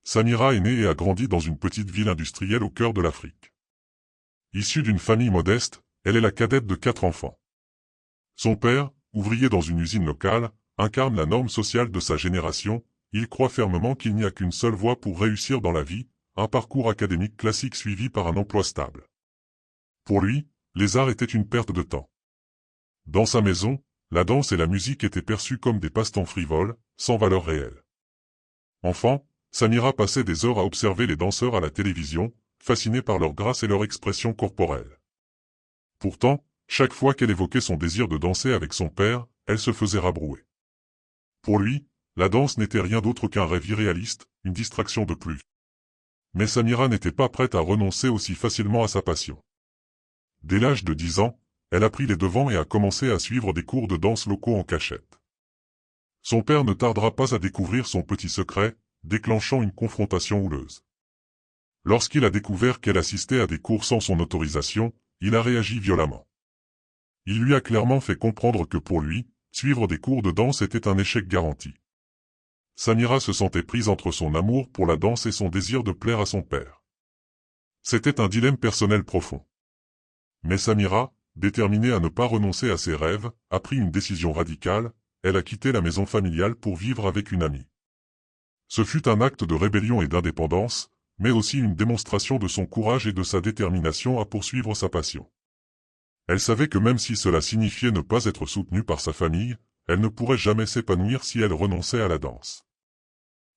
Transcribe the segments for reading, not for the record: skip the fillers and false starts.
Samira est née et a grandi dans une petite ville industrielle au cœur de l'Afrique. Issue d'une famille modeste, elle est la cadette de 4 enfants. Son père, ouvrier dans une usine locale, incarne la norme sociale de sa génération. Il croit fermement qu'il n'y a qu'une seule voie pour réussir dans la vie, un parcours académique classique suivi par un emploi stable. Pour lui, les arts étaient une perte de temps. Dans sa maison, la danse et la musique étaient perçues comme des passe-temps frivoles, sans valeur réelle. Enfant, Samira passait des heures à observer les danseurs à la télévision, fascinée par leur grâce et leur expression corporelle. Pourtant, chaque fois qu'elle évoquait son désir de danser avec son père, elle se faisait rabrouer. Pour lui, la danse n'était rien d'autre qu'un rêve irréaliste, une distraction de plus. Mais Samira n'était pas prête à renoncer aussi facilement à sa passion. Dès l'âge de 10 ans, elle a pris les devants et a commencé à suivre des cours de danse locaux en cachette. Son père ne tardera pas à découvrir son petit secret, déclenchant une confrontation houleuse. Lorsqu'il a découvert qu'elle assistait à des cours sans son autorisation, il a réagi violemment. Il lui a clairement fait comprendre que pour lui, suivre des cours de danse était un échec garanti. Samira se sentait prise entre son amour pour la danse et son désir de plaire à son père. C'était un dilemme personnel profond. Mais Samira, déterminée à ne pas renoncer à ses rêves, a pris une décision radicale. Elle a quitté la maison familiale pour vivre avec une amie. Ce fut un acte de rébellion et d'indépendance, mais aussi une démonstration de son courage et de sa détermination à poursuivre sa passion. Elle savait que même si cela signifiait ne pas être soutenue par sa famille, elle ne pourrait jamais s'épanouir si elle renonçait à la danse.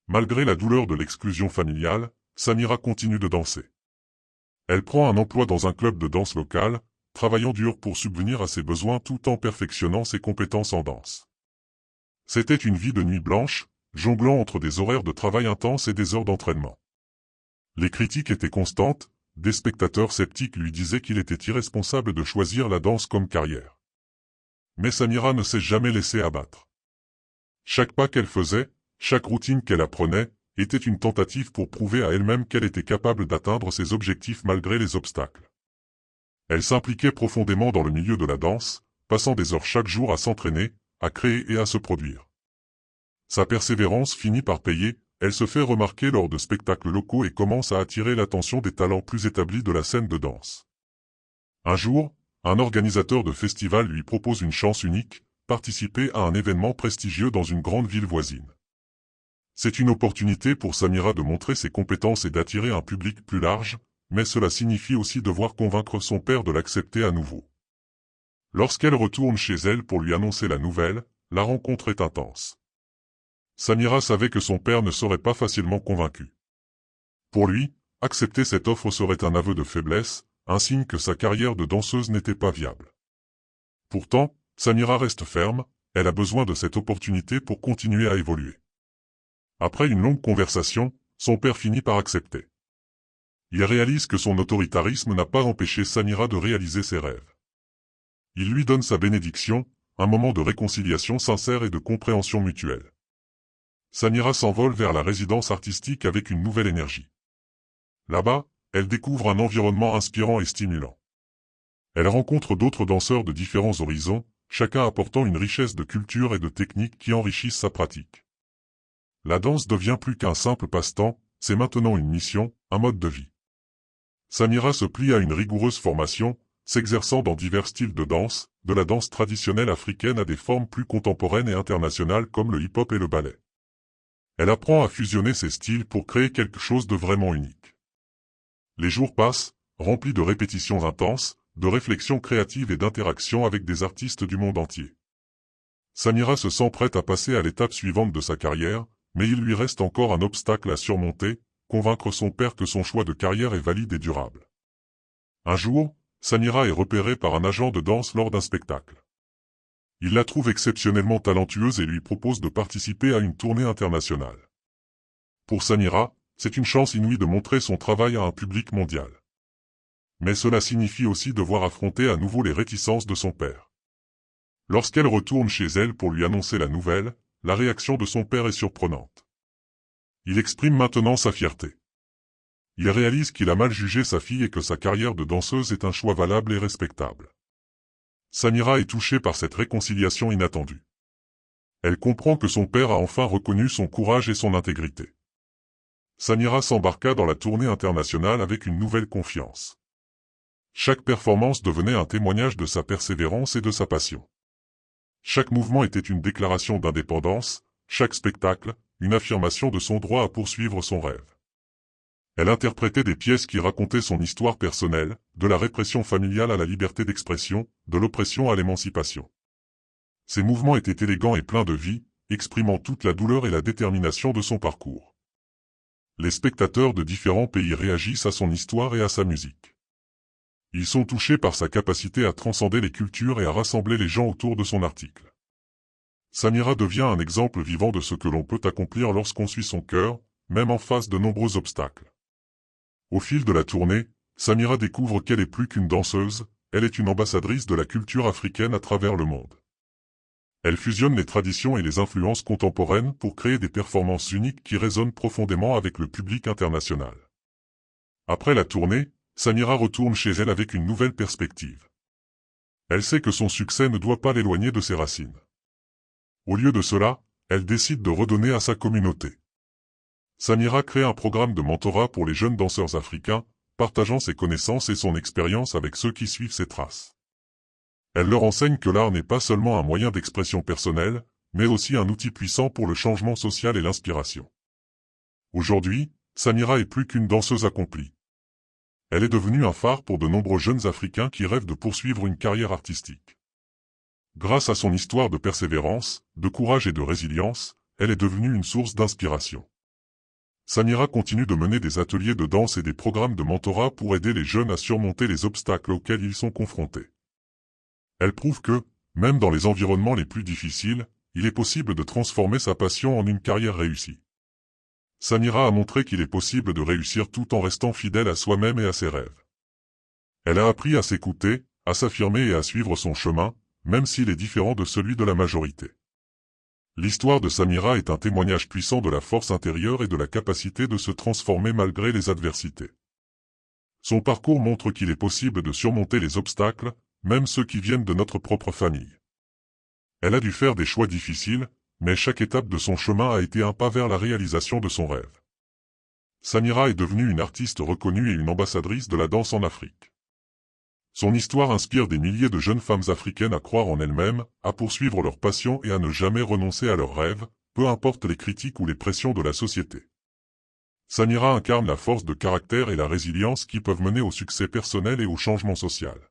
Malgré la douleur de l'exclusion familiale, Samira continue de danser. Elle prend un emploi dans un club de danse local, travaillant dur pour subvenir à ses besoins tout en perfectionnant ses compétences en danse. C'était une vie de nuit blanche, jonglant entre des horaires de travail intenses et des heures d'entraînement. Les critiques étaient constantes, des spectateurs sceptiques lui disaient qu'il était irresponsable de choisir la danse comme carrière. Mais Samira ne s'est jamais laissée abattre. Chaque pas qu'elle faisait, chaque routine qu'elle apprenait, était une tentative pour prouver à elle-même qu'elle était capable d'atteindre ses objectifs malgré les obstacles. Elle s'impliquait profondément dans le milieu de la danse, passant des heures chaque jour à s'entraîner, à créer et à se produire. Sa persévérance finit par payer, elle se fait remarquer lors de spectacles locaux et commence à attirer l'attention des talents plus établis de la scène de danse. Un jour, un organisateur de festival lui propose une chance unique, participer à un événement prestigieux dans une grande ville voisine. C'est une opportunité pour Samira de montrer ses compétences et d'attirer un public plus large, mais cela signifie aussi devoir convaincre son père de l'accepter à nouveau. Lorsqu'elle retourne chez elle pour lui annoncer la nouvelle, la rencontre est intense. Samira savait que son père ne serait pas facilement convaincu. Pour lui, accepter cette offre serait un aveu de faiblesse, un signe que sa carrière de danseuse n'était pas viable. Pourtant, Samira reste ferme, elle a besoin de cette opportunité pour continuer à évoluer. Après une longue conversation, son père finit par accepter. Il réalise que son autoritarisme n'a pas empêché Samira de réaliser ses rêves. Il lui donne sa bénédiction, un moment de réconciliation sincère et de compréhension mutuelle. Samira s'envole vers la résidence artistique avec une nouvelle énergie. Là-bas, elle découvre un environnement inspirant et stimulant. Elle rencontre d'autres danseurs de différents horizons, chacun apportant une richesse de culture et de techniques qui enrichissent sa pratique. La danse devient plus qu'un simple passe-temps, c'est maintenant une mission, un mode de vie. Samira se plie à une rigoureuse formation, s'exerçant dans divers styles de danse, de la danse traditionnelle africaine à des formes plus contemporaines et internationales comme le hip-hop et le ballet. Elle apprend à fusionner ces styles pour créer quelque chose de vraiment unique. Les jours passent, remplis de répétitions intenses, de réflexions créatives et d'interactions avec des artistes du monde entier. Samira se sent prête à passer à l'étape suivante de sa carrière, mais il lui reste encore un obstacle à surmonter, convaincre son père que son choix de carrière est valide et durable. Un jour, Samira est repérée par un agent de danse lors d'un spectacle. Il la trouve exceptionnellement talentueuse et lui propose de participer à une tournée internationale. Pour Samira, c'est une chance inouïe de montrer son travail à un public mondial. Mais cela signifie aussi devoir affronter à nouveau les réticences de son père. Lorsqu'elle retourne chez elle pour lui annoncer la nouvelle, la réaction de son père est surprenante. Il exprime maintenant sa fierté. Il réalise qu'il a mal jugé sa fille et que sa carrière de danseuse est un choix valable et respectable. Samira est touchée par cette réconciliation inattendue. Elle comprend que son père a enfin reconnu son courage et son intégrité. Samira s'embarqua dans la tournée internationale avec une nouvelle confiance. Chaque performance devenait un témoignage de sa persévérance et de sa passion. Chaque mouvement était une déclaration d'indépendance, chaque spectacle, une affirmation de son droit à poursuivre son rêve. Elle interprétait des pièces qui racontaient son histoire personnelle, de la répression familiale à la liberté d'expression, de l'oppression à l'émancipation. Ses mouvements étaient élégants et pleins de vie, exprimant toute la douleur et la détermination de son parcours. Les spectateurs de différents pays réagissent à son histoire et à sa musique. Ils sont touchés par sa capacité à transcender les cultures et à rassembler les gens autour de son article. Samira devient un exemple vivant de ce que l'on peut accomplir lorsqu'on suit son cœur, même en face de nombreux obstacles. Au fil de la tournée, Samira découvre qu'elle est plus qu'une danseuse, elle est une ambassadrice de la culture africaine à travers le monde. Elle fusionne les traditions et les influences contemporaines pour créer des performances uniques qui résonnent profondément avec le public international. Après la tournée, Samira retourne chez elle avec une nouvelle perspective. Elle sait que son succès ne doit pas l'éloigner de ses racines. Au lieu de cela, elle décide de redonner à sa communauté. Samira crée un programme de mentorat pour les jeunes danseurs africains, partageant ses connaissances et son expérience avec ceux qui suivent ses traces. Elle leur enseigne que l'art n'est pas seulement un moyen d'expression personnelle, mais aussi un outil puissant pour le changement social et l'inspiration. Aujourd'hui, Samira est plus qu'une danseuse accomplie. Elle est devenue un phare pour de nombreux jeunes Africains qui rêvent de poursuivre une carrière artistique. Grâce à son histoire de persévérance, de courage et de résilience, elle est devenue une source d'inspiration. Samira continue de mener des ateliers de danse et des programmes de mentorat pour aider les jeunes à surmonter les obstacles auxquels ils sont confrontés. Elle prouve que, même dans les environnements les plus difficiles, il est possible de transformer sa passion en une carrière réussie. Samira a montré qu'il est possible de réussir tout en restant fidèle à soi-même et à ses rêves. Elle a appris à s'écouter, à s'affirmer et à suivre son chemin, même s'il est différent de celui de la majorité. L'histoire de Samira est un témoignage puissant de la force intérieure et de la capacité de se transformer malgré les adversités. Son parcours montre qu'il est possible de surmonter les obstacles, même ceux qui viennent de notre propre famille. Elle a dû faire des choix difficiles, mais chaque étape de son chemin a été un pas vers la réalisation de son rêve. Samira est devenue une artiste reconnue et une ambassadrice de la danse en Afrique. Son histoire inspire des milliers de jeunes femmes africaines à croire en elles-mêmes, à poursuivre leur passion et à ne jamais renoncer à leurs rêves, peu importe les critiques ou les pressions de la société. Samira incarne la force de caractère et la résilience qui peuvent mener au succès personnel et au changement social.